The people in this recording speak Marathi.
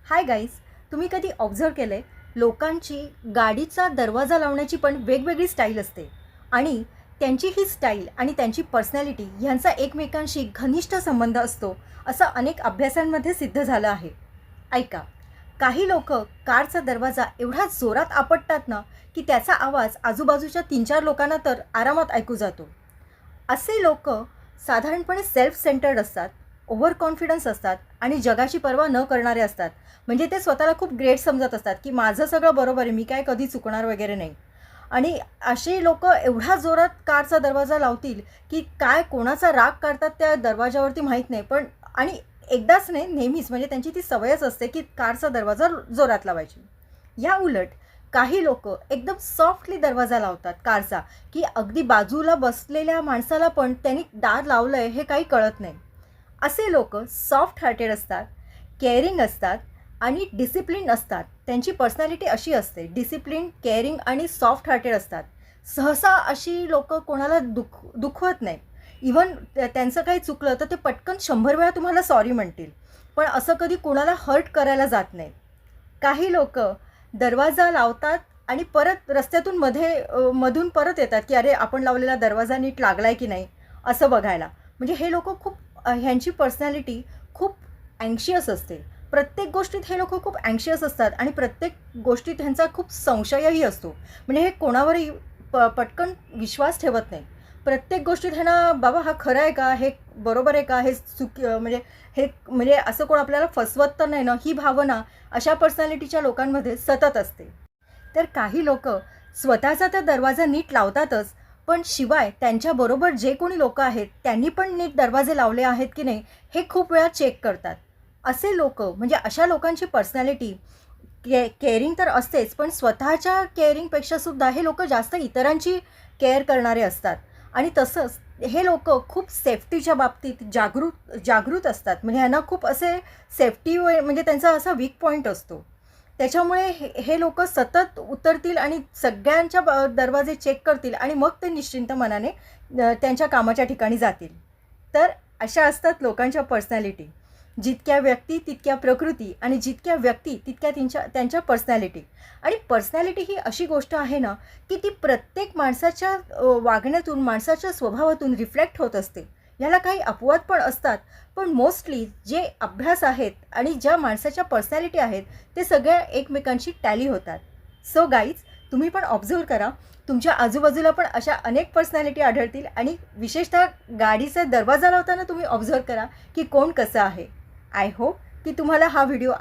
हाय गाईज, तुम्ही कधी ऑब्झर्व केलं आहे लोकांची गाडीचा दरवाजा लावण्याची पण वेगवेगळी स्टाईल असते आणि त्यांची ही स्टाईल आणि त्यांची पर्सनॅलिटी ह्यांचा एकमेकांशी घनिष्ठ संबंध असतो असं अनेक अभ्यासांमध्ये सिद्ध झालं आहे. ऐका, काही लोक कारचा दरवाजा एवढा जोरात आपटतात ना की त्याचा आवाज आजूबाजूच्या 3-4 लोकांना तर आरामात ऐकू जातो. असे लोक साधारणपणे सेल्फ सेंटर्ड असतात, ओव्हर कॉन्फिडन्स असतात आणि जगाची पर्वा न करणारे असतात. म्हणजे ते स्वतःला खूप ग्रेट समजत असतात की माझं सगळं बरोबर आहे, मी काय कधी चुकणार वगैरे नाही. आणि असे लोक एवढा जोरात कारचा दरवाजा लावतील की काय कोणाचा राग काढतात त्या दरवाजावरती माहीत नाही, पण आणि एकदाच नाही, नेहमीच, म्हणजे त्यांची ती सवयच असते की कारचा दरवाजा जोरात लावायची. या उलट काही लोक एकदम सॉफ्टली दरवाजा लावतात कारचा, की अगदी बाजूला बसलेल्या माणसाला पण त्यांनी दार लावलं आहे हे काही कळत नाही. असे लोक सॉफ्ट हार्टेड असतात, केअरिंग असतात आणि डिसिप्लिन असतात. त्यांची पर्सनॅलिटी अशी असते, डिसिप्लिन, केअरिंग आणि सॉफ्ट हार्टेड असतात. सहसा अशी लोक कोणाला दुखवत नाही. इवन त्यांचं काही चुकलं तर ते पटकन 100 वेळा तुम्हाला सॉरी म्हणतील, पण असं कधी कोणाला हर्ट करायला जात नाही. काही लोक दरवाजा लावतात आणि परत रस्त्यातून मधून परत येतात की अरे आपण लावलेला दरवाजा नीट लागलाय की नाही असं बघायला. म्हणजे हे लोक खूप ह्यांची पर्सनॅलिटी खूप अँक्शियस असते. प्रत्येक गोष्टीत हे लोक खूप अँक्शियस असतात आणि प्रत्येक गोष्टीत ह्यांचा खूप संशयही असतो. म्हणजे हे कोणावरही पटकन विश्वास ठेवत नाही. प्रत्येक गोष्टीत ह्यांना बाबा हा खरं आहे का, हे बरोबर आहे का, हे म्हणजे असं कोण आपल्याला फसवत तर नाही ना, ही भावना अशा पर्सनॅलिटीच्या लोकांमध्ये सतत असते. तर काही लोक स्वतःचा तर दरवाजा नीट लावतातच, पण शिवाय त्यांच्याबरोबर जे कोणी लोक आहेत त्यांनी पण नीट दरवाजे लावले आहेत की नाही हे खूप वेळा चेक करतात. असे लोक, म्हणजे अशा लोकांची पर्सनॅलिटी केअरिंग तर असतेच, पण स्वतःच्या केअरिंगपेक्षा सुद्धा हे लोक जास्त इतरांची केअर करणारे असतात. आणि तसंच हे लोक खूप सेफ्टीच्या बाबतीत जागृत असतात. म्हणजे ह्यांना खूप असे सेफ्टी, म्हणजे त्यांचा असा वीक पॉईंट असतो. त्याच्यामुळे हे लोक सतत उतरतील आणि सगळ्यांच्या दरवाजे चेक करतील आणि मग ते निश्चिंत मनाने त्यांच्या कामाच्या ठिकाणी जातील. तर अशा असतात लोकांच्या पर्सनॅलिटी. जितक्या व्यक्ती तितक्या प्रकृती आणि जितक्या व्यक्ती तितक्या त्यांच्या पर्सनॅलिटी. आणि पर्सनॅलिटी ही अशी गोष्ट आहे ना की ती प्रत्येक माणसाच्या वागण्यातून, माणसाच्या स्वभावातून रिफ्लेक्ट होत असते. याला काही अपवाद पण असतात, पण मोस्टली जे अभ्यास आहेत आणि ज्या माणसाच्या पर्सनॅलिटी आहेत ते सगळ्या एकमेकांशी टॅली होतात. सो गाईज, तुम्ही पण ऑब्झर्व करा, तुमच्या आजूबाजूला पण अशा अनेक पर्सनॅलिटी आढळतील आणि विशेषतः गाडीचा दरवाजा लावताना तुम्ही ऑब्झर्व करा की कोण कसं आहे. आय होप की तुम्हाला हा व्हिडिओ